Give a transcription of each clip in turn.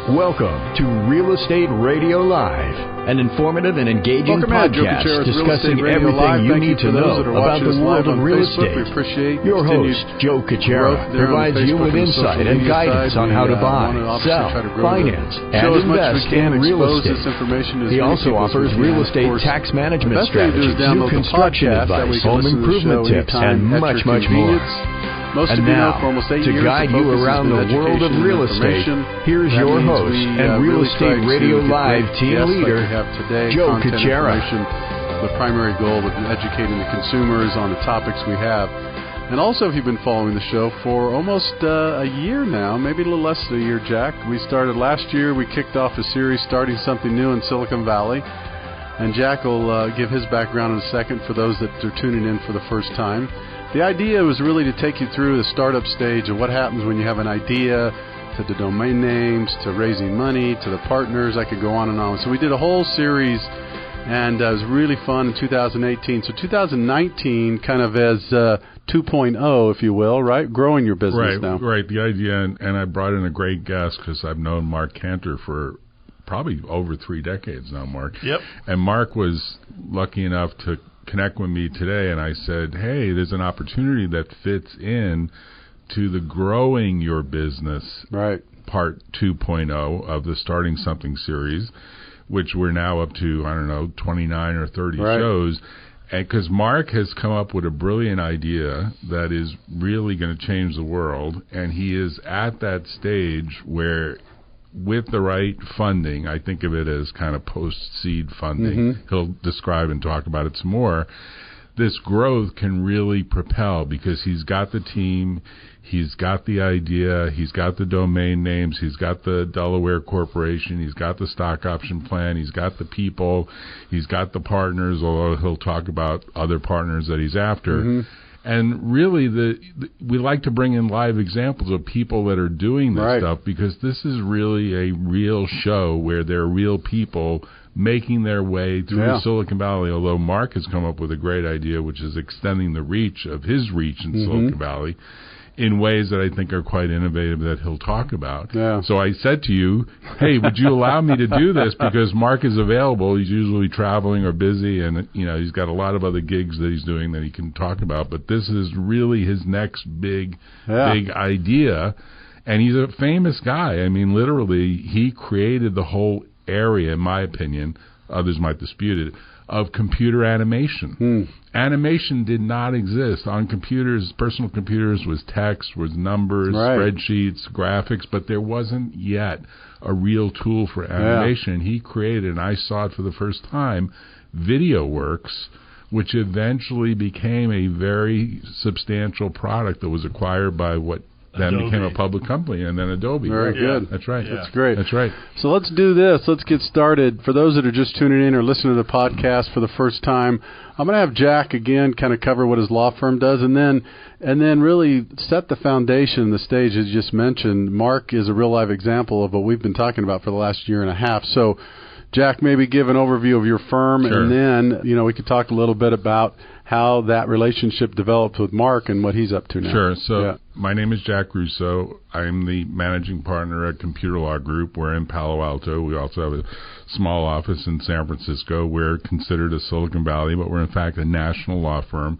Welcome to Real Estate Radio Live, an informative and engaging podcast discussing everything you need to know about the world of real estate. Your host, Joe Cucchiara, provides you with insight and guidance on how to buy, sell, finance, and invest in real estate. He also offers real estate tax management strategies, new construction advice, home improvement tips, and much, much more. And now, to guide you around the world of real estate, here's your host and Real Estate Radio Live team leader, Joe Cucchiara. The primary goal of educating the consumers on the topics we have. And also, if you've been following the show for almost a year now, maybe a little less than a year, Jack, we started last year. We kicked off a series, Starting Something New in Silicon Valley. And Jack will give his background in a second for those that are tuning in for the first time. The idea was really to take you through the startup stage of what happens when you have an idea, to the domain names, to raising money, to the partners. I could go on and on. So we did a whole series, and it was really fun in 2018. So 2019 kind of as 2.0, if you will, right? Growing your business now. Right. The idea, and I brought in a great guest because I've known Mark Canter for probably over 3 decades now, Mark. Yep. And Mark was lucky enough to connect with me today, and I said, hey, there's an opportunity that fits in to the growing your business part 2.0 of the Starting Something series, which we're now up to, 29 or 30 shows. And because Mark has come up with a brilliant idea that is really going to change the world, and he is at that stage where with the right funding, I think of it as kind of post-seed funding. Mm-hmm. He'll describe and talk about it some more. This growth can really propel because he's got the team, he's got the idea, he's got the domain names, he's got the Delaware Corporation, he's got the stock option plan, he's got the people, he's got the partners, although he'll talk about other partners that he's after. Mm-hmm. And really, we like to bring in live examples of people that are doing this stuff because this is really a real show where there are real people making their way through Silicon Valley, although Mark has come up with a great idea, which is extending the reach of his reach in Silicon Valley in ways that I think are quite innovative that he'll talk about. Yeah. So I said to you, hey, would you allow me to do this? Because Mark is available. He's usually traveling or busy, and he's got a lot of other gigs that he's doing that he can talk about. But this is really his next big idea. And he's a famous guy. I mean, literally, he created the whole area, in my opinion, others might dispute it, of computer animation. Animation did not exist on computers. Personal computers was text, was numbers, spreadsheets, graphics, but there wasn't yet a real tool for animation. He created, and I saw it for the first time, VideoWorks, which eventually became a very substantial product that was acquired by what then became a public company, and then Adobe. Very good. That's right. Yeah. That's great. That's right. So let's do this. Let's get started. For those that are just tuning in or listening to the podcast for the first time, I'm going to have Jack again kind of cover what his law firm does, and then really set the foundation, the stage as you just mentioned. Mark is a real live example of what we've been talking about for the last year and a half. So, Jack, maybe give an overview of your firm, and then we could talk a little bit about how that relationship developed with Mark and what he's up to now. Sure. So my name is Jack Russo. I'm the managing partner at Computer Law Group. We're in Palo Alto. We also have a small office in San Francisco. We're considered a Silicon Valley, but we're in fact a national law firm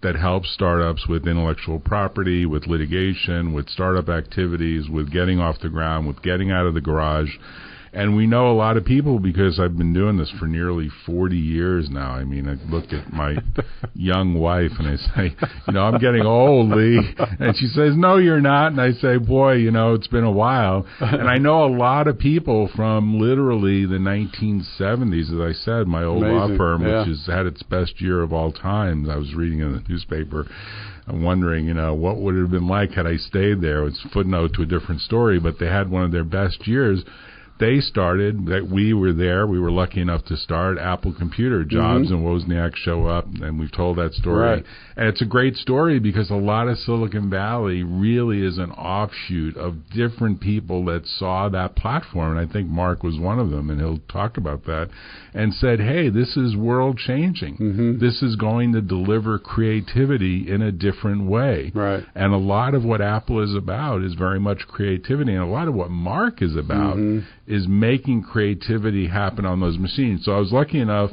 that helps startups with intellectual property, with litigation, with startup activities, with getting off the ground, with getting out of the garage. And we know a lot of people because I've been doing this for nearly 40 years now. I mean, I look at my young wife and I say, I'm getting old, Lee. And she says, no, you're not. And I say, boy, it's been a while. And I know a lot of people from literally the 1970s, as I said, my old law firm, which has had its best year of all time. I was reading in the newspaper. I'm wondering, what would it have been like had I stayed there? It's a footnote to a different story, but they had one of their best years. they started, that we were there, we were lucky enough to start, Apple Computer, Jobs and Wozniak show up, and we've told that story. Right. And it's a great story because a lot of Silicon Valley really is an offshoot of different people that saw that platform, and I think Mark was one of them, and he'll talk about that, and said, hey, this is world-changing. This is going to deliver creativity in a different way. Right. And a lot of what Apple is about is very much creativity, and a lot of what Mark is about is making creativity happen on those machines. So I was lucky enough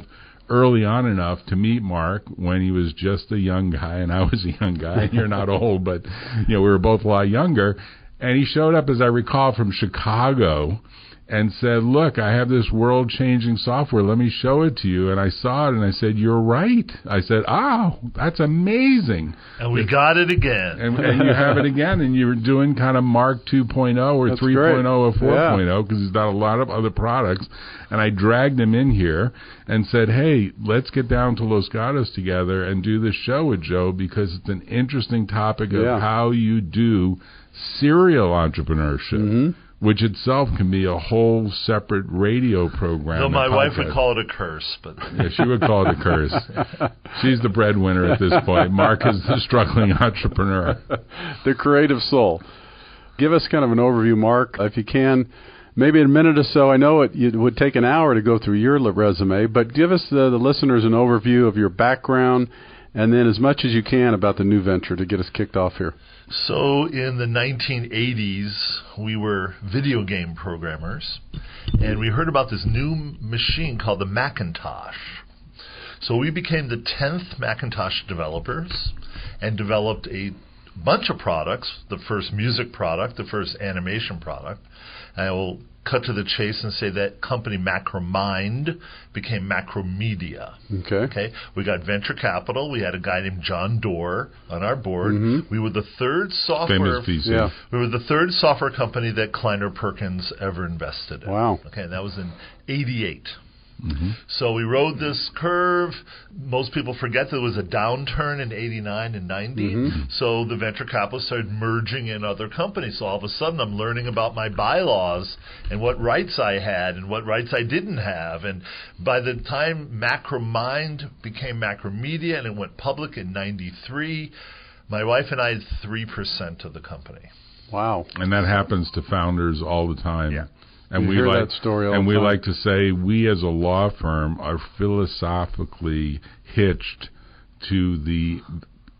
early on enough to meet Mark when he was just a young guy, and I was a young guy, and you're not old, but we were both a lot younger. And he showed up, as I recall, from Chicago and said, look, I have this world-changing software. Let me show it to you. And I saw it, and I said, you're right. I said, oh, that's amazing. And we got it again. And you have it again, and you're doing kind of Mark 2.0 or 3.0 or 4.0 because he's got a lot of other products. And I dragged him in here and said, hey, let's get down to Los Gatos together and do this show with Joe because it's an interesting topic of how you do serial entrepreneurship. Which itself can be a whole separate radio program. So my wife would call it a curse, but yeah, she would call it a curse. She's the breadwinner at this point. Mark is the struggling entrepreneur. The creative soul. Give us kind of an overview, Mark, if you can. Maybe in a minute or so. I know it would take an hour to go through your resume, but give us the listeners an overview of your background, and then as much as you can about the new venture to get us kicked off here. So in the 1980s, we were video game programmers, and we heard about this new machine called the Macintosh. So we became the 10th Macintosh developers and developed a bunch of products, the first music product, the first animation product. I will cut to the chase and say that company Macromind became Macromedia. Okay. We got venture capital. We had a guy named John Doerr on our board. We were the third software. We were the third software company that 𝗘𝘀𝘁𝗁 ever invested in. Wow. Okay, and that was in '88. So we rode this curve. Most people forget there was a downturn in '89 and '90. So the venture capitalists started merging in other companies. So all of a sudden I'm learning about my bylaws and what rights I had and what rights I didn't have. And by the time Macromind became Macromedia and it went public in '93, my wife and I had 3% of the company. Wow. And that happens to founders all the time. Yeah. And we like that story all the time. We like to say we as a law firm are philosophically hitched to the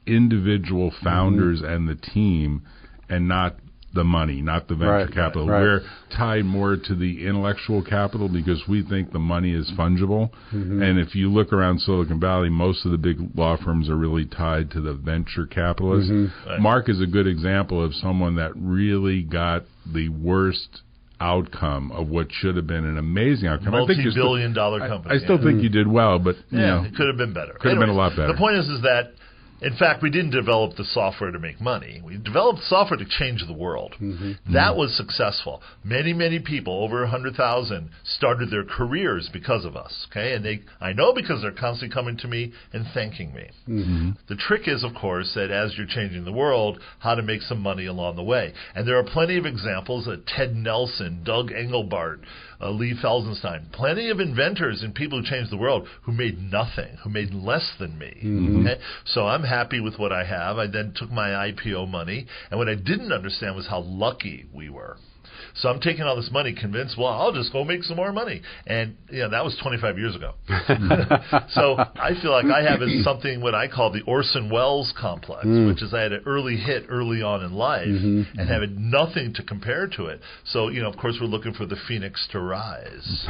individual founders and the team, and not the money, not the venture capital. We're tied more to the intellectual capital because we think the money is fungible. And if you look around Silicon Valley, most of the big law firms are really tied to the venture capitalists. Mark is a good example of someone that really got the worst outcome of what should have been an amazing outcome. Multi-billion-dollar company. I still think you did well, but it could have been better. Could have been a lot better. The point is that, in fact, we didn't develop the software to make money. We developed software to change the world. That was successful. Many, many people, over 100,000, started their careers because of us. Okay, and I know because they're constantly coming to me and thanking me. The trick is, of course, that as you're changing the world, how to make some money along the way. And there are plenty of examples of Ted Nelson, Doug Engelbart, Lee Felsenstein, plenty of inventors and people who changed the world who made nothing, who made less than me. Okay? So I'm happy with what I have. I then took my IPO money, and what I didn't understand was how lucky we were. So I'm taking all this money, convinced, well, I'll just go make some more money. And that was 25 years ago. So I feel like I have something what I call the Orson Welles complex, which is I had an early hit early on in life and had nothing to compare to it. So, of course, we're looking for the phoenix to rise.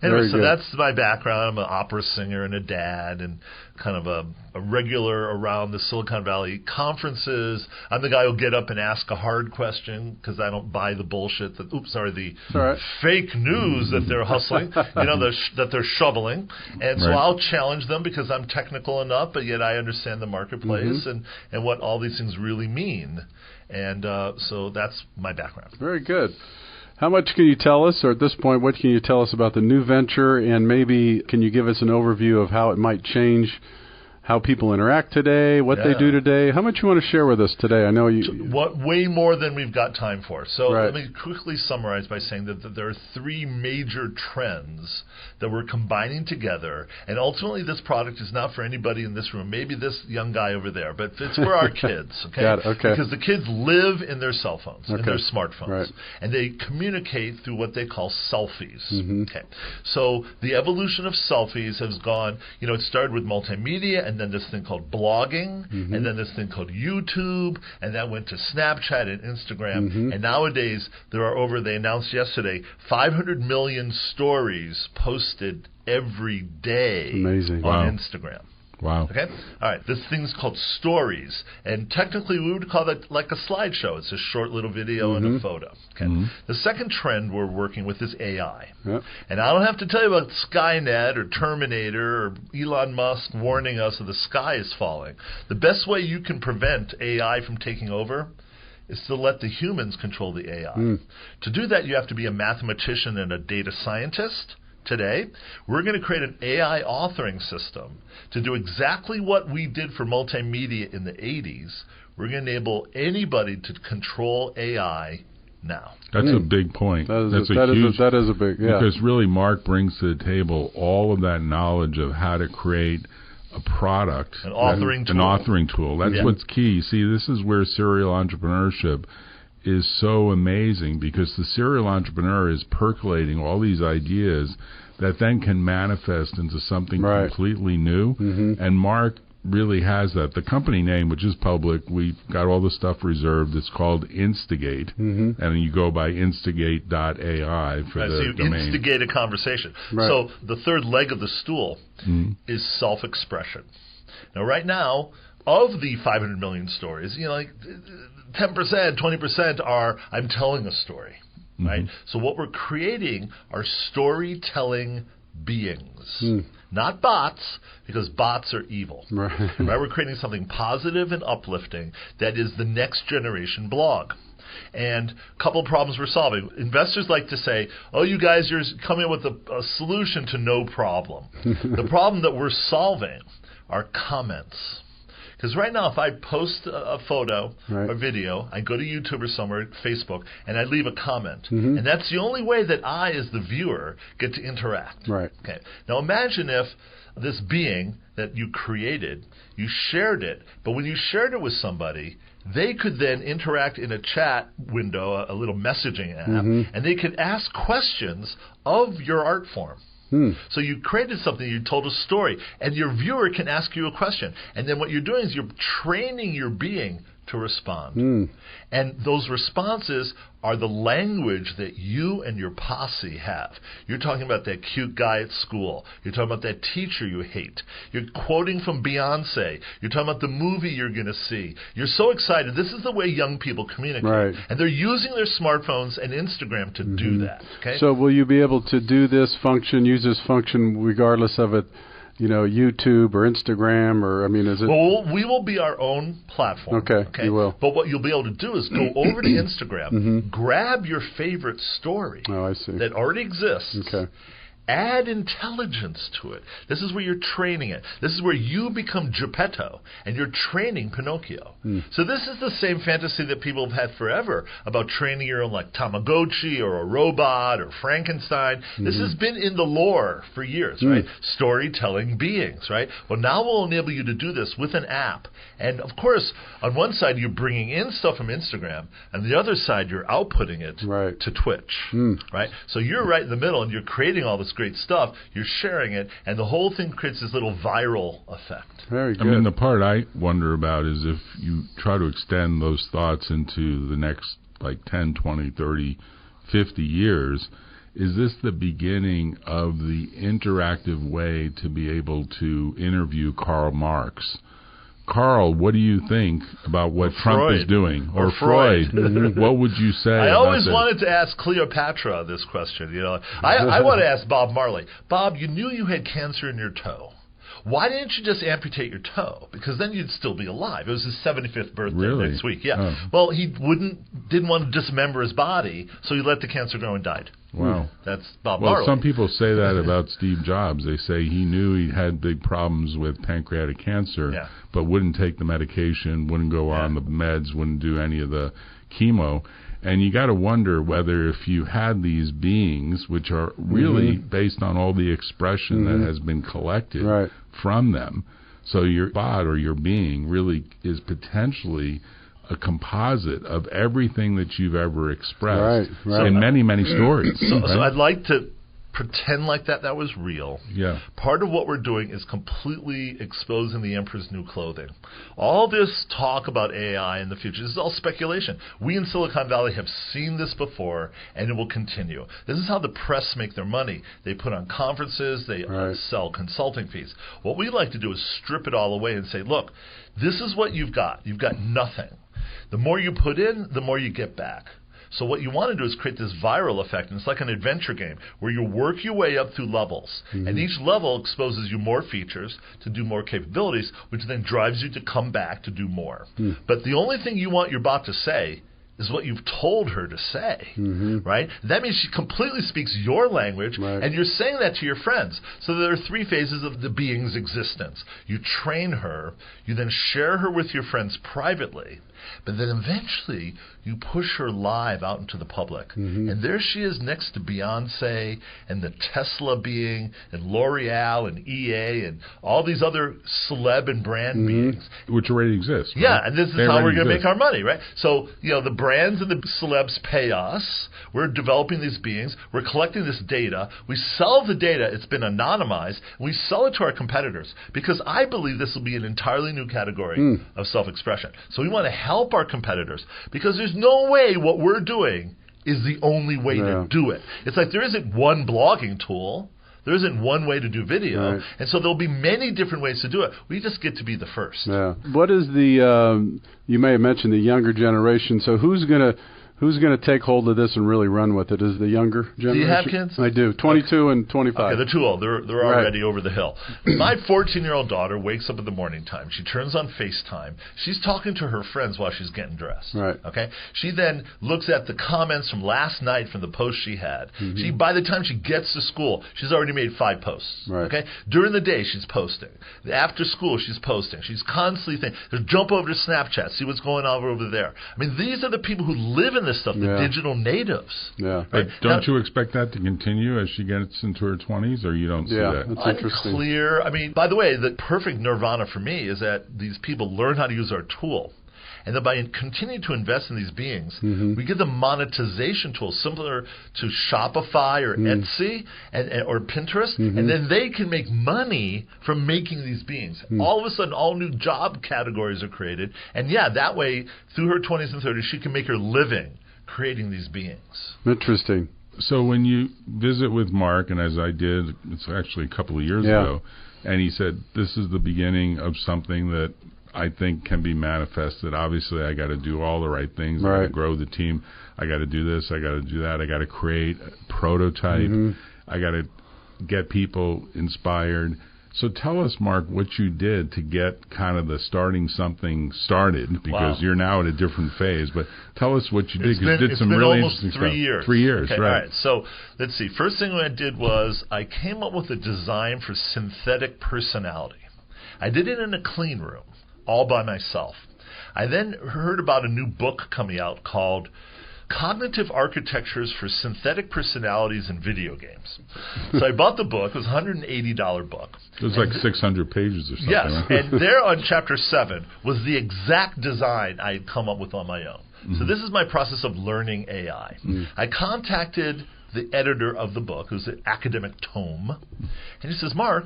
Anyway, so that's my background. I'm an opera singer and a dad and kind of a regular around the Silicon Valley conferences. I'm the guy who'll get up and ask a hard question because I don't buy the bullshit that, fake news that they're hustling, that they're shoveling. And so I'll challenge them because I'm technical enough, but yet I understand the marketplace and what all these things really mean. And so that's my background. Very good. How much can you tell us, or at this point, what can you tell us about the new venture, and maybe can you give us an overview of how it might change how people interact today, what they do today. How much you want to share with us today? I know way more than we've got time for. So let me quickly summarize by saying that there are three major trends that we're combining together, and ultimately this product is not for anybody in this room, maybe this young guy over there, but it's for our kids, okay? Got it, okay. Because the kids live in their cell phones, in their smartphones, and they communicate through what they call selfies. Okay, so the evolution of selfies has gone, it started with multimedia, and then this thing called blogging, and then this thing called YouTube, and that went to Snapchat and Instagram, and nowadays there are they announced yesterday, 500 million stories posted every day on Instagram. Wow. Okay? All right. This thing's called stories. And technically, we would call that like a slideshow. It's a short little video and a photo. Okay? The second trend we're working with is AI. And I don't have to tell you about Skynet or Terminator or Elon Musk warning us that the sky is falling. The best way you can prevent AI from taking over is to let the humans control the AI. To do that, you have to be a mathematician and a data scientist. Today, we're going to create an AI authoring system to do exactly what we did for multimedia in the 80s. We're going to enable anybody to control AI now. That's a big point. That is a big, because really Mark brings to the table all of that knowledge of how to create a product, an authoring tool. That's what's key. See, this is where serial entrepreneurship is so amazing, because the serial entrepreneur is percolating all these ideas that then can manifest into something completely new. And Mark really has that. The company name, which is public, we've got all the stuff reserved. It's called Instigate, and you go by instigate.ai for the domain. Instigate a conversation. So the third leg of the stool is self-expression. Now, right now, of the 500 million stories, 10%, 20% are I'm telling a story, right? So what we're creating are storytelling beings, not bots, because bots are evil. Right? We're creating something positive and uplifting that is the next generation blog. And a couple of problems we're solving. Investors like to say, oh, you guys, you're coming with a solution to no problem. The problem that we're solving are comments. Because right now, if I post a photo or video, I go to YouTube or somewhere, Facebook, and I leave a comment. And that's the only way that I, as the viewer, get to interact. Okay. Now imagine if this being that you created, you shared it, but when you shared it with somebody, they could then interact in a chat window, a little messaging app, and they could ask questions of your art form. So you created something, you told a story, and your viewer can ask you a question. And then what you're doing is you're training your being to respond. And those responses are the language that you and your posse have. You're talking about that cute guy at school. You're talking about that teacher you hate. You're quoting from Beyonce. You're talking about the movie you're going to see. You're so excited. This is the way young people communicate. And they're using their smartphones and Instagram to do that. Okay? So will you be able to do this function, use this function regardless of it, YouTube or Instagram, or is it? Well, we will be our own platform. Okay, you will. But what you'll be able to do is go over to Instagram, grab your favorite story that already exists, add intelligence to it. This is where you're training it. This is where you become Geppetto, and you're training Pinocchio. So this is the same fantasy that people have had forever about training your own, like Tamagotchi or a robot or Frankenstein. This has been in the lore for years, right? Storytelling beings, right? Well, now we'll enable you to do this with an app. And, of course, on one side, you're bringing in stuff from Instagram, and the other side, you're outputting it to Twitch, right? So you're right in the middle, and you're creating all this great stuff, you're sharing it, and the whole thing creates this little viral effect. Very good. The part I wonder about is if you try to extend those thoughts into the next 10, 20, 30, 50 years, is this the beginning of the interactive way to be able to interview Karl Marx? Karl, what do you think about what Trump is doing? Or Freud. What would you say? I always wanted to ask Cleopatra this question. I want to ask Bob Marley. Bob, you knew you had cancer in your toe. Why didn't you just amputate your toe? Because then you'd still be alive. It was his 75th birthday next week. Well, he didn't want to dismember his body, so he let the cancer grow and died. Wow. That's Bob Well, Marley. some people say that about Steve Jobs. They say he knew he had big problems with pancreatic cancer, but wouldn't take the medication, wouldn't go on the meds, wouldn't do any of the chemo. And you got to wonder whether if you had these beings, which are really based on all the expression that has been collected from them, so your bot or your being really is potentially a composite of everything that you've ever expressed in many, many stories. So I'd like to pretend like that was real. Yeah. Part of what we're doing is completely exposing the emperor's new clothing. All this talk about AI in the future, this is all speculation. We in Silicon Valley have seen this before, and it will continue. This is how the press make their money. They put on conferences, they sell consulting fees. What we like to do is strip it all away and say, look, this is what you've got. You've got nothing. The more you put in, the more you get back. So what you want to do is create this viral effect, and it's like an adventure game where you work your way up through levels, and each level exposes you more features to do more capabilities, which then drives you to come back to do more. But the only thing you want your bot to say is what you've told her to say, right? That means she completely speaks your language, and you're saying that to your friends. So there are 3 phases of the being's existence. You train her, you then share her with your friends privately, but then eventually you push her live out into the public. And there she is next to Beyonce and the Tesla being and L'Oreal and EA and all these other celeb and brand beings. Which already exist. Right? Yeah, and this is how we're going to make our money, right? So, the brands and the celebs pay us. We're developing these beings. We're collecting this data. We sell the data. It's been anonymized. We sell it to our competitors because I believe this will be an entirely new category of self-expression. So we want to help our competitors because there's no way what we're doing is the only way to do it. It's like there isn't one blogging tool. There isn't one way to do video. And so there'll be many different ways to do it. We just get to be the first. Yeah. What is the, you may have mentioned the younger generation. So who's going to take hold of this and really run with it? Is the younger generation? Do you have kids? I do. 22 and 25. Okay, they're too old. They're already over the hill. My 14-year-old daughter wakes up in the morning time. She turns on FaceTime. She's talking to her friends while she's getting dressed. Okay. She then looks at the comments from last night from the post she had. By the time she gets to school, she's already made 5 posts. Okay. During the day, she's posting. After school, she's posting. She's constantly thinking, jump over to Snapchat, see what's going on over there. I mean, these are the people who live in this stuff, the digital natives. But don't you expect that to continue as she gets into her 20s, or you don't see that? That's interesting. Unclear. I mean, by the way, the perfect nirvana for me is that these people learn how to use our tool. And then by continuing to invest in these beings, we give them monetization tools similar to Shopify or Etsy or Pinterest, and then they can make money from making these beings. All of a sudden, all new job categories are created. And that way, through her 20s and 30s, she can make her living creating these beings. Interesting. So when you visit with Mark, and as I did, it's actually a couple of years ago, and he said, this is the beginning of something that I think can be manifested. Obviously, I got to do all the right things. I got to grow the team. I got to do this. I got to do that. I got to create a prototype. I got to get people inspired. So tell us, Mark, what you did to get kind of the starting something started, because you're now at a different phase. But tell us what you did, because you did some really interesting stuff. 3 years. 3 years, okay, right. All right. So let's see. First thing I did was I came up with a design for synthetic personality. I did it in a clean room, all by myself. I then heard about a new book coming out called Cognitive Architectures for Synthetic Personalities in Video Games. So I bought the book. It was a $180 book. It was like 600 pages or something. Yes, right? and there on Chapter 7 was the exact design I had come up with on my own. So this is my process of learning AI. I contacted the editor of the book, who's an academic tome, and he says, Mark,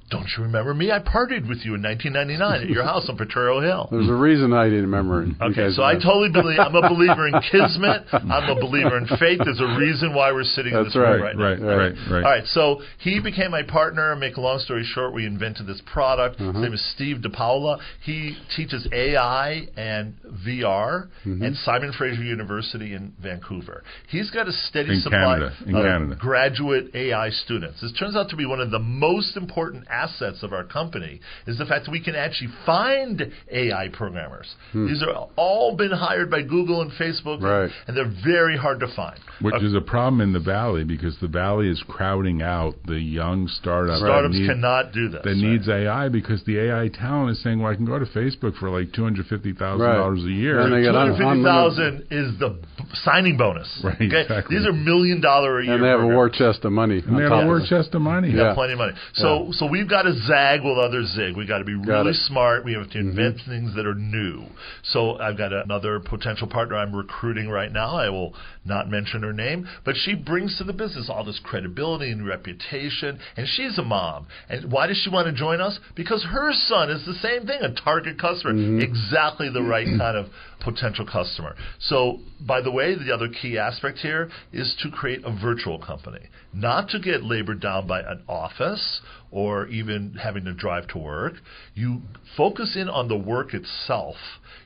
don't you remember me? I partied with you in 1999 at your house on Potrero Hill. There's a reason I didn't remember it. Okay, so I totally believe, I'm a believer in kismet. I'm a believer in fate. There's a reason why we're sitting in this room right now. Right. All right, so he became my partner. Make a long story short, we invented this product. His name is 𝗔𝗕𝗢𝗨𝗧. He teaches AI and VR at Simon Fraser University in Vancouver. He's got a steady supply of graduate AI students. This turns out to be one of the most important assets of our company is the fact that we can actually find AI programmers. These are all been hired by Google and Facebook, and they're very hard to find. Which is a problem in the Valley, because the Valley is crowding out the young startups. Startups cannot do this. That needs AI, because the AI talent is saying, well, I can go to Facebook for like $250,000 a year. And $250,000 is the signing bonus. Right, exactly. These are $1 million a year. And they have a war chest of money. And they have a war chest of money. Yeah, plenty of money. So we've got to zag while others zig. We've got to be really smart. We have to invent things that are new. So I've got another potential partner I'm recruiting right now. I will not mention her name, but she brings to the business all this credibility and reputation, and she's a mom. And why does she want to join us? Because her son is the same thing, a target customer, exactly the right kind of potential customer. So, by the way, the other key aspect here is to create a virtual company, not to get labored down by an office or even having to drive to work. You focus in on the work itself.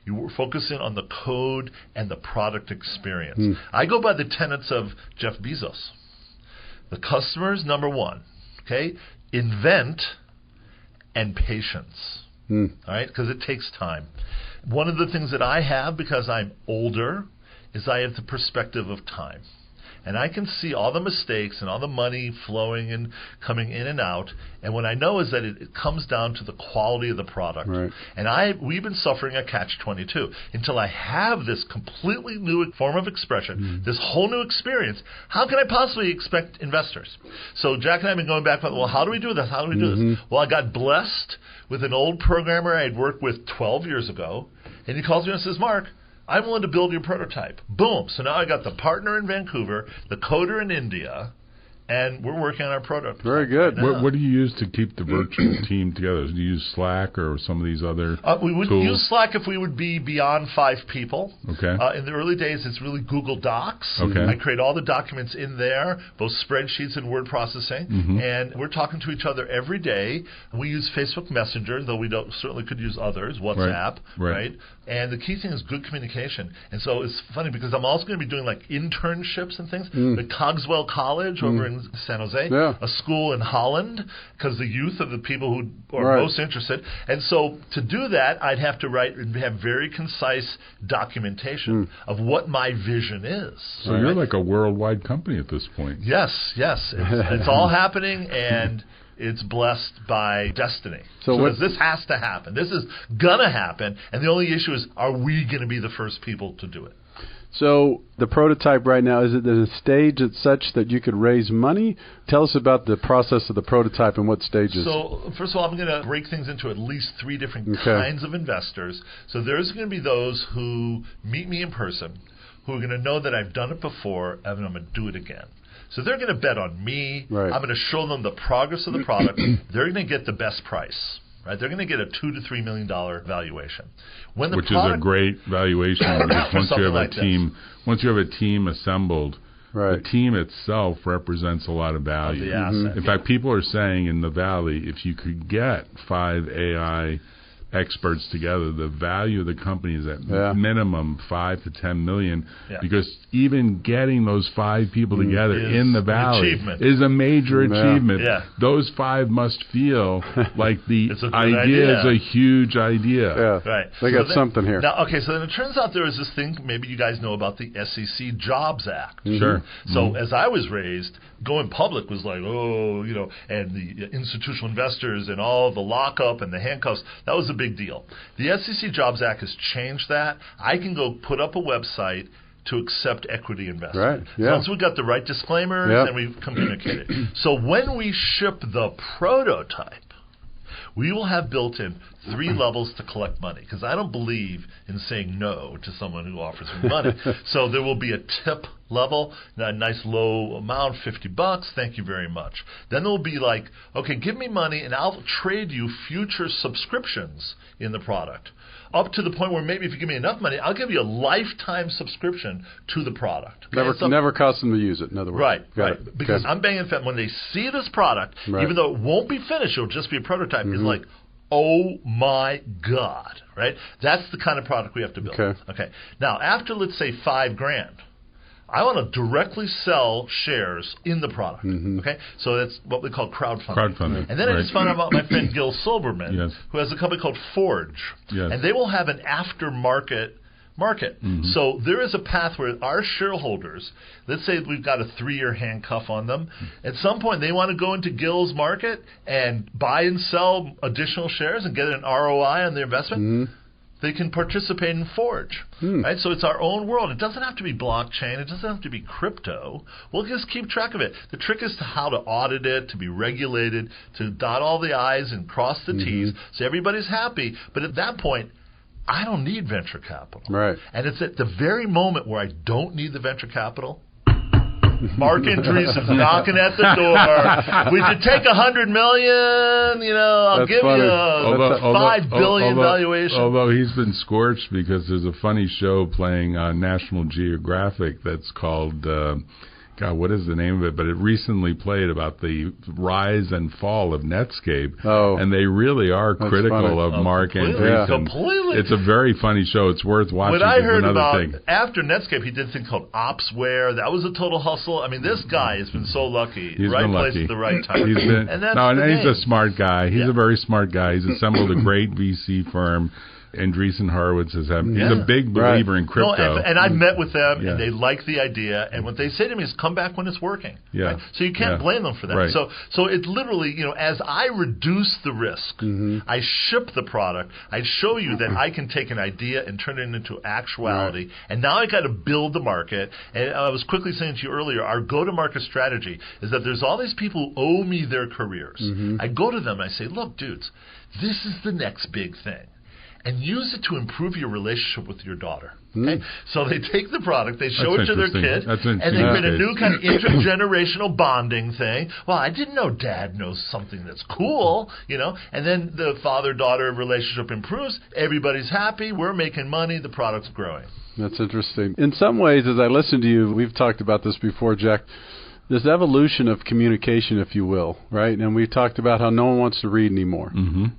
You focus in on the code and the product experience. I go by the tenets of Jeff Bezos. The customer is number one. Okay? Invent and patience. All right? Because it takes time. One of the things that I have, because I'm older, is I have the perspective of time. And I can see all the mistakes and all the money flowing and coming in and out. And what I know is that it comes down to the quality of the product. And we've been suffering a catch-22. Until I have this completely new form of expression, this whole new experience, how can I possibly expect investors? So Jack and I have been going back, well, how do we do this? How do we do this? Well, I got blessed with an old programmer I had worked with 12 years ago. And he calls me and says, Mark, I'm willing to build your prototype. Boom. So now I got the partner in Vancouver, the coder in India, and we're working on our prototype. Very good. Right, what do you use to keep the virtual team together? Do you use Slack or some of these other we would tools? use Slack if we would be beyond 5 people. Okay. In the early days, it's really Google Docs. Okay. I create all the documents in there, both spreadsheets and word processing, and we're talking to each other every day. We use Facebook Messenger, though we certainly could use others, WhatsApp, right? And the key thing is good communication. And so it's funny because I'm also going to be doing like internships and things. The 𝗥𝗲𝗹 College over in San Jose, a school in Holland, because the youth are the people who are most interested. And so to do that, I'd have to write and have very concise documentation of what my vision is. So you're like a worldwide company at this point. Yes. It's all happening, and it's blessed by destiny. So this has to happen. This is going to happen. And the only issue is, are we going to be the first people to do it? So the prototype right now, is it at a stage that's such that you could raise money? Tell us about the process of the prototype and what stages. So first of all, I'm going to break things into at least 3 different kinds of investors. So there's going to be those who meet me in person, who are going to know that I've done it before and I'm going to do it again. So they're going to bet on me. I'm going to show them the progress of the product. They're going to get the best price. Right, they're going to get a $2 to $3 million valuation. Which is a great valuation because once you have a team assembled, the team itself represents a lot of value. In fact, people are saying in the Valley, if you could get 5 AI experts together, the value of the company is at minimum $5 to $10 million, because even getting those 5 people together in the Valley is a major achievement. Those 5 must feel like the idea is a huge idea. They got something here. Now, so then it turns out there is this thing, maybe you guys know about the SEC Jobs Act. So as I was raised, going public was like, and the institutional investors and all the lockup and the handcuffs, that was a big deal. The SEC Jobs Act has changed that. I can go put up a website to accept equity investment. Once we got the right disclaimers and we've communicated. So when we ship the prototype, we will have built in 3 levels to collect money, because I don't believe in saying no to someone who offers me money. So there will be a tip level, a nice low amount, $50. Thank you very much. Then there will be like, okay, give me money and I'll trade you future subscriptions in the product. Up to the point where maybe if you give me enough money, I'll give you a lifetime subscription to the product. Never cost them to use it, in other words. Right. Because I'm banging fat. When they see this product, even though it won't be finished, it'll just be a prototype, it's like, oh my God, right? That's the kind of product we have to build. Okay. Now, after, let's say, $5,000, I want to directly sell shares in the product. Okay, so that's what we call crowdfunding. And then I just found out about my friend 𝗟𝗲𝗎𝗓, who has a company called Forge, and they will have an aftermarket market. So there is a path where our shareholders, let's say we've got a 3-year handcuff on them, at some point they want to go into Gill's market and buy and sell additional shares and get an ROI on their investment. They can participate in Forge, right? So it's our own world. It doesn't have to be blockchain. It doesn't have to be crypto. We'll just keep track of it. The trick is to how to audit it, to be regulated, to dot all the I's and cross the T's, so everybody's happy. But at that point, I don't need venture capital. Right. And it's at the very moment where I don't need the venture capital, Mark Andreessen's knocking at the door. Would you take $100 million? I'll give you a $5 billion valuation. Although he's been scorched because there's a funny show playing on National Geographic that's called God, what is the name of it? But it recently played about the rise and fall of Netscape. Oh. And they really are critical of Mark Andreessen. Completely. It's a very funny show. It's worth watching. What I heard about, after Netscape, he did a thing called Opsware. That was a total hustle. I mean, this guy has been so lucky. He's right been place lucky. at the right time. He's been, and that's he's a smart guy. He's a very smart guy. He's assembled a great VC firm. Andreessen Horowitz he's a big believer in crypto. And I've met with them, and they like the idea. And what they say to me is, "Come back when it's working." Right? So you can't blame them for that. Right. So it literally, as I reduce the risk, I ship the product. I show you that I can take an idea and turn it into actuality. And now I got to build the market. And I was quickly saying to you earlier, our go-to-market strategy is that there's all these people who owe me their careers. I go to them and I say, "Look, dudes, this is the next big thing. And use it to improve your relationship with your daughter." Okay? So they take the product, they show it to their kid, and they create a new kind of intergenerational bonding thing. Well, I didn't know Dad knows something that's cool, and then the father-daughter relationship improves, everybody's happy, we're making money, the product's growing. That's interesting. In some ways, as I listen to you, we've talked about this before, Jack, this evolution of communication, if you will, right? And we talked about how no one wants to read anymore,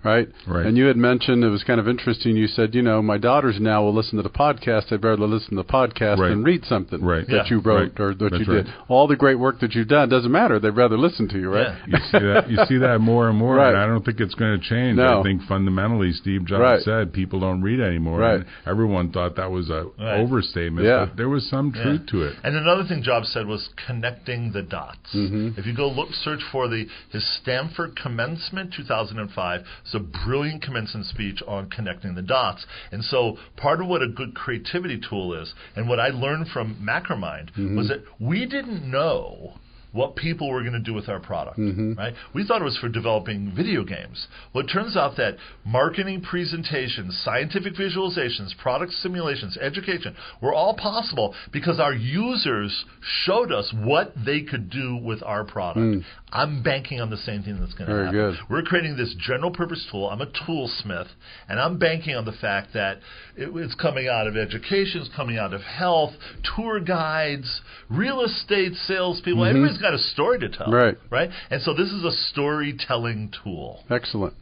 right? And you had mentioned, it was kind of interesting, you said, my daughters now will listen to the podcast. I'd rather listen to the podcast than read something that you wrote or that you did. All the great work that you've done, doesn't matter. They'd rather listen to you, right? Yeah. You see that more and more, and I don't think it's going to change. I think fundamentally, Steve Jobs said, people don't read anymore. And everyone thought that was an overstatement, but there was some truth to it. And another thing Jobs said was connecting the dots. If you go search for his Stanford commencement 2005, it's a brilliant commencement speech on connecting the dots. And so part of what a good creativity tool is, and what I learned from Macromind, was that we didn't know what people were going to do with our product, right? We thought it was for developing video games. Well, it turns out that marketing presentations, scientific visualizations, product simulations, education were all possible because our users showed us what they could do with our product. I'm banking on the same thing that's going to happen. Good. We're creating this general purpose tool. I'm a toolsmith, and I'm banking on the fact that it's coming out of education, it's coming out of health, tour guides, real estate salespeople. Everybody's got a story to tell, right? And so this is a storytelling tool. Excellent.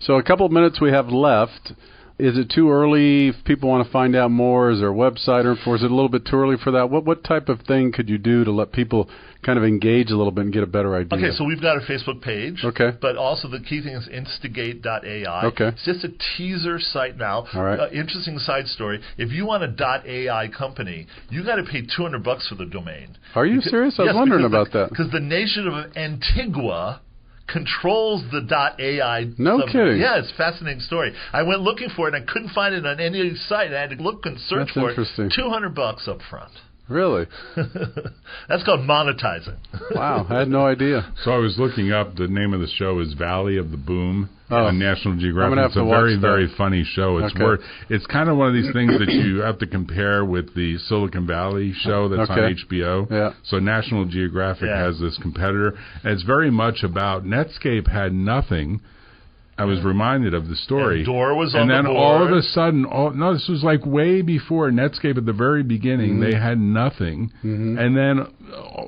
So a couple of minutes we have left. Is it too early if people want to find out more? Is there a website, or is it a little bit too early for that? What type of thing could you do to let people kind of engage a little bit and get a better idea? Okay, so we've got a Facebook page. Okay. But also the key thing is Instigate.ai. Okay. It's just a teaser site now. All right. Interesting side story. If you want a .ai company, you got to pay $200 for the domain. Are you serious? I was wondering about that. Because the nation of Antigua controls the .ai. No kidding. Yeah, it's a fascinating story. I went looking for it, and I couldn't find it on any site. I had to look and search for it. $200 up front. Really? That's called monetizing. Wow, I had no idea. So I was looking up, the name of the show is Valley of the Boom on National Geographic. It's a very, very funny show. It's kind of one of these things that you have to compare with the Silicon Valley show that's on HBO. Yeah. So National Geographic has this competitor, and it's very much about Netscape had nothing. I was reminded of the story. And Door was on the board. And then all of a sudden, this was like way before Netscape at the very beginning. They had nothing. And then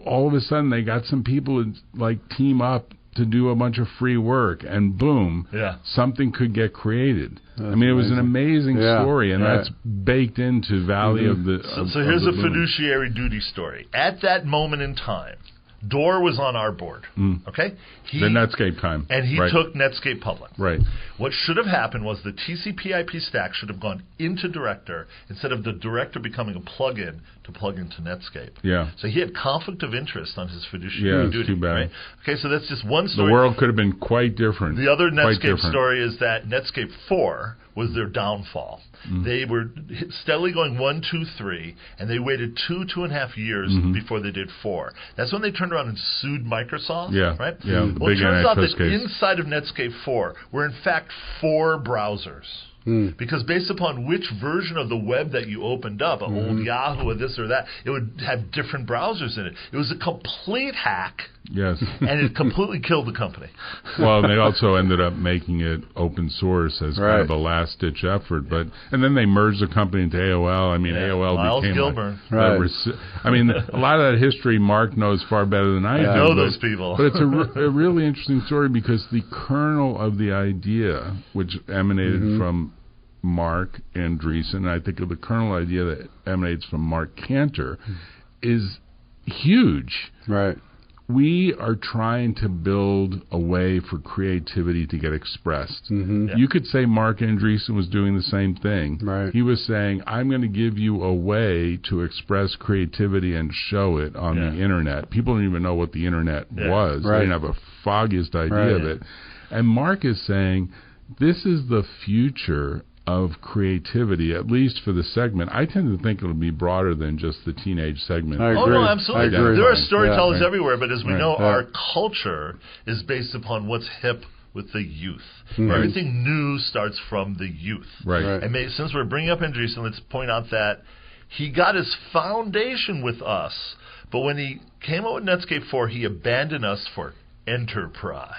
all of a sudden they got some people to team up to do a bunch of free work, and boom, something could get created. That's it was an amazing story, and that's baked into Valley of the... So here's a fiduciary duty story. At that moment in time, Doerr was on our board, okay? The Netscape time. And he took Netscape public. Right. What should have happened was the TCP/IP stack should have gone into Director instead of the Director becoming a plug-in to plug into Netscape. Yeah. So he had conflict of interest on his fiduciary duty. Too bad. Right? Okay, so that's just one story. The world could have been quite different. The other Netscape story is that Netscape 4 was their downfall. They were steadily going 1, 2, 3, and they waited 2.5 years before they did 4. That's when they turned around and sued Microsoft. Right? Yeah. Well, it turns out that inside of Netscape 4 were in fact 4 browsers. Because based upon which version of the web that you opened up, an old Yahoo or this or that, it would have different browsers in it. It was a complete hack. Yes. And it completely killed the company. Well, they also ended up making it open source as kind of a last-ditch effort. And then they merged the company into AOL. I mean, AOL Miles became Gilbert. I mean, a lot of that history Mark knows far better than I do. I know those people. But it's a really interesting story because the kernel of the idea, which emanated from Mark Andreessen, and I think of the kernel idea that emanates from Mark Canter, is huge. Right. We are trying to build a way for creativity to get expressed. You could say Mark Andreessen was doing the same thing. Right. He was saying, I'm going to give you a way to express creativity and show it on the Internet. People didn't even know what the Internet was. They didn't have a foggiest idea of it. And Mark is saying, this is the future of creativity, at least for the segment. I tend to think it'll be broader than just the teenage segment. I agree. Oh, no, absolutely. I agree. There are storytellers everywhere, but as we know, our culture is based upon what's hip with the youth. Everything new starts from the youth. And since we're bringing up Andreessen, let's point out that he got his foundation with us, but when he came out with Netscape 4, he abandoned us for enterprise.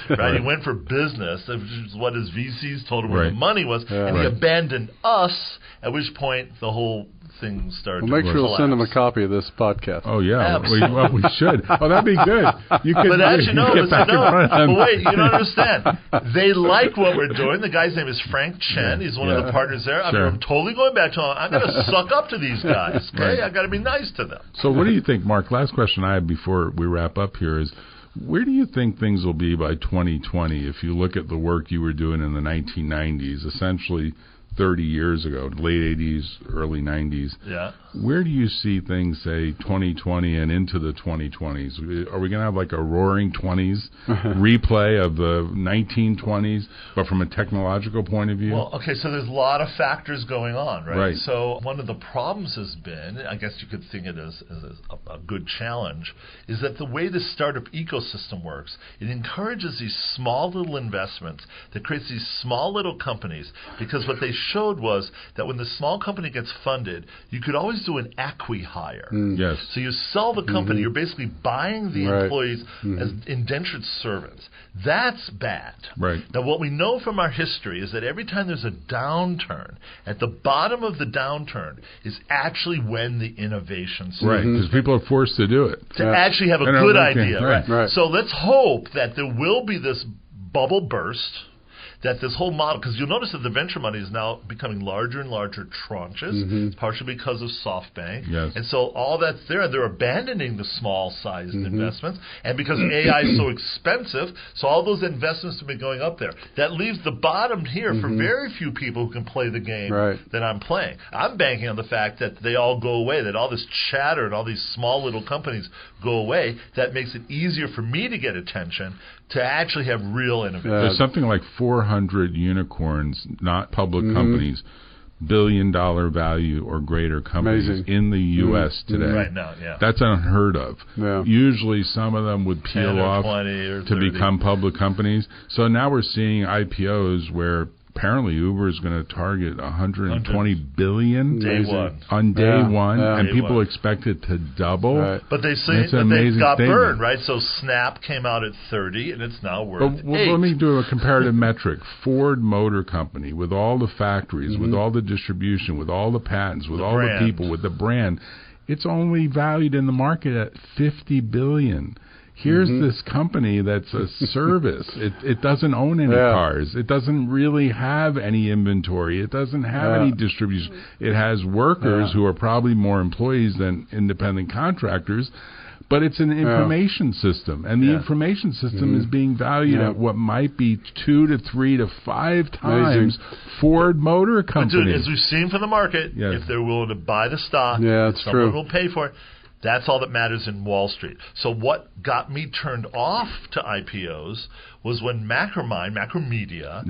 He went for business, which is what his VCs told him where the money was, and he abandoned us, at which point the whole thing started to make sure to send him a copy of this podcast. Oh, yeah. We should. Oh, that'd be good. You could, but as you know, but wait, you don't understand. They like what we're doing. The guy's name is Frank Chen. He's one of the partners there. I'm totally going back to him. I'm going to suck up to these guys. Okay, I got to be nice to them. So what do you think, Mark? Last question I have before we wrap up here is, where do you think things will be by 2020 if you look at the work you were doing in the 1990s, essentially 30 years ago, late 80s, early 90s? Where do you see things, say, 2020 and into the 2020s? Are we going to have like a roaring 20s replay of the 1920s, but from a technological point of view? Well, okay, so there's a lot of factors going on, right? So one of the problems has been, I guess you could think it as a good challenge, is that the way the startup ecosystem works, it encourages these small little investments that creates these small little companies, because what they showed was that when the small company gets funded, you could always do an acqui-hire. So you sell the company, you're basically buying the employees as indentured servants. That's bad. Now, what we know from our history is that every time there's a downturn, at the bottom of the downturn is actually when the innovation starts. Because people are forced to do it. To actually have a good idea. So let's hope that there will be this bubble burst, that this whole model, because you'll notice that the venture money is now becoming larger and larger tranches, partially because of SoftBank. And so all that's there, and they're abandoning the small-sized investments, and because AI is so expensive, so all those investments have been going up there. That leaves the bottom here for very few people who can play the game that I'm playing. I'm banking on the fact that they all go away, that all this chatter and all these small little companies go away. That makes it easier for me to get attention, to actually have real innovation. There's something like 400 unicorns, not public companies, billion-dollar value or greater companies in the U.S. today. Right now, That's unheard of. Usually some of them would peel off to become public companies. So now we're seeing IPOs where apparently Uber is going to target $120 billion on day one, and people expect it to double. But they say that they got burned, right? So Snap came out at 30, and it's now worth 8. Let me do a comparative metric. Ford Motor Company, with all the factories, with all the distribution, with all the patents, with all the people, with the brand, it's only valued in the market at $50 billion. here's this company that's a service. It doesn't own any cars. It doesn't really have any inventory. It doesn't have any distribution. It has workers who are probably more employees than independent contractors. But it's an information system, and the information system is being valued at what might be 2 to 3 to 5 times Ford Motor Company. But dude, as we've seen from the market, if they're willing to buy the stock, someone will pay for it. That's all that matters in Wall Street. So what got me turned off to IPOs was when Macromedia,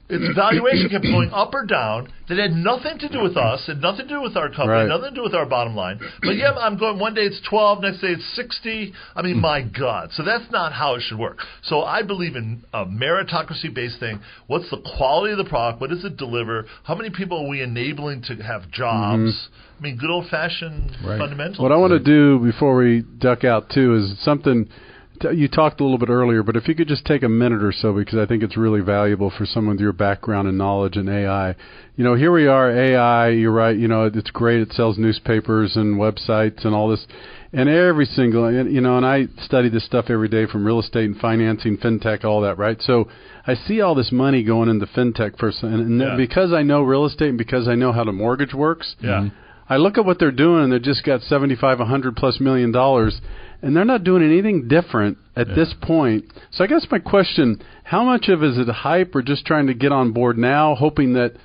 its valuation kept going up or down. That had nothing to do with us, had nothing to do with our company, nothing to do with our bottom line. But I'm going, one day it's 12, next day it's 60. I mean, my God. So that's not how it should work. So I believe in a meritocracy-based thing. What's the quality of the product? What does it deliver? How many people are we enabling to have jobs? I mean, good old-fashioned fundamentals. What I want to do before we duck out, too, is something you talked a little bit earlier, but if you could just take a minute or so, because I think it's really valuable for someone with your background and knowledge in AI. Here we are, AI, you're right, it's great. It sells newspapers and websites and all this. And every single, and I study this stuff every day from real estate and financing, fintech, all that, right? So I see all this money going into fintech first. And because I know real estate and because I know how the mortgage works, I look at what they're doing, and they've just got $75-100+ million, and they're not doing anything different at this point. So I guess my question, how much of it is hype or just trying to get on board now, hoping that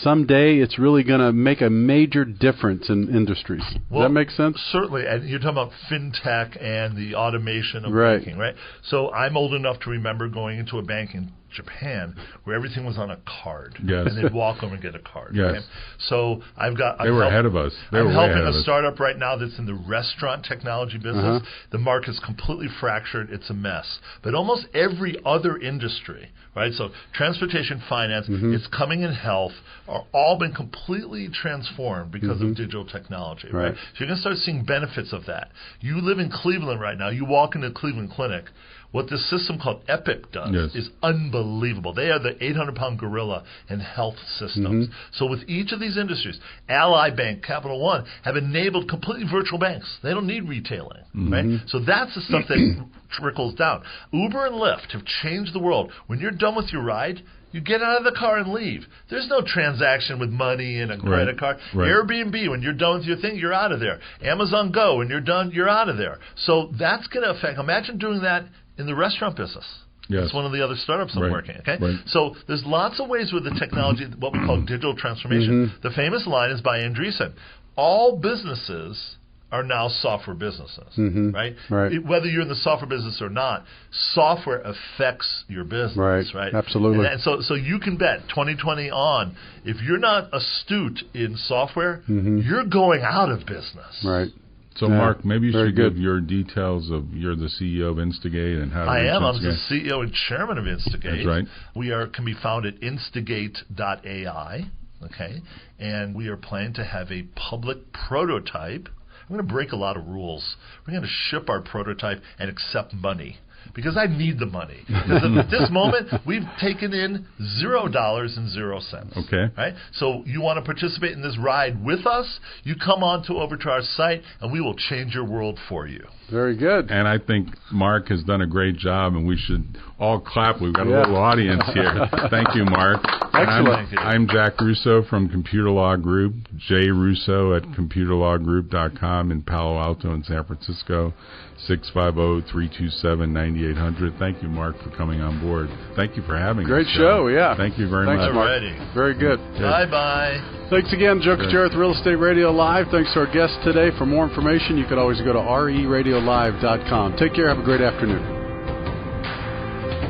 someday it's really going to make a major difference in industries? Does that make sense? Certainly. And you're talking about fintech and the automation of banking, right? So I'm old enough to remember going into a bank in Japan where everything was on a card. And they'd walk over and get a card. Okay? So they were ahead of us. I'm helping a startup right now that's in the restaurant technology business. The market's completely fractured. It's a mess. But almost every other industry, right? So transportation, finance, it's coming in health, are all been completely transformed because of digital technology, right? So you're going to start seeing benefits of that. You live in Cleveland right now. You walk into the Cleveland Clinic. What this system called Epic does is unbelievable. They are the 800-pound gorilla in health systems. So with each of these industries, Ally Bank, Capital One, have enabled completely virtual banks. They don't need retailing, right? So that's the stuff that trickles down. Uber and Lyft have changed the world. When you're done with your ride, you get out of the car and leave. There's no transaction with money and a credit card. Airbnb, when you're done with your thing, you're out of there. Amazon Go, when you're done, you're out of there. So that's going to affect. Imagine doing that in the restaurant business. That's one of the other startups I'm working. Okay, so there's lots of ways with the technology, what we call digital transformation. The famous line is by Andreessen: all businesses are now software businesses, right? Whether you're in the software business or not, software affects your business, right? Absolutely. And so you can bet 2020 on, if you're not astute in software, you're going out of business. So, Mark, maybe you should give your details of, you're the CEO of Instigate and how to reach I'm the CEO and chairman of Instigate. That's right. We can be found at instigate.ai, and we are planning to have a public prototype. I'm going to break a lot of rules. We're going to ship our prototype and accept money, because I need the money. Because at this moment, we've taken in $0.00. Right? So you want to participate in this ride with us? You come over to our site, and we will change your world for you. Very good. And I think Mark has done a great job, and we should all clap. We've got a little audience here. Thank you, Mark. Excellent. I'm Jack Russo from Computer Law Group, jrusso at computerlawgroup.com in Palo Alto and San Francisco, 650-327-9800. Thank you, Mark, for coming on board. Thank you for having us. Great show, Thank you very much. Mark. Very good. Bye-bye. Thanks again, Joe Cucchiara with Real Estate Radio Live. Thanks to our guests today. For more information, you could always go to reradiolive.com. Take care. Have a great afternoon.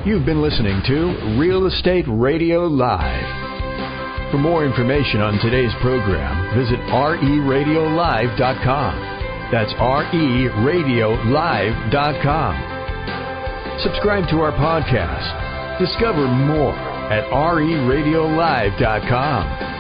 You've been listening to Real Estate Radio Live. For more information on today's program, visit reradiolive.com. That's reradiolive.com. Subscribe to our podcast. Discover more at reradiolive.com.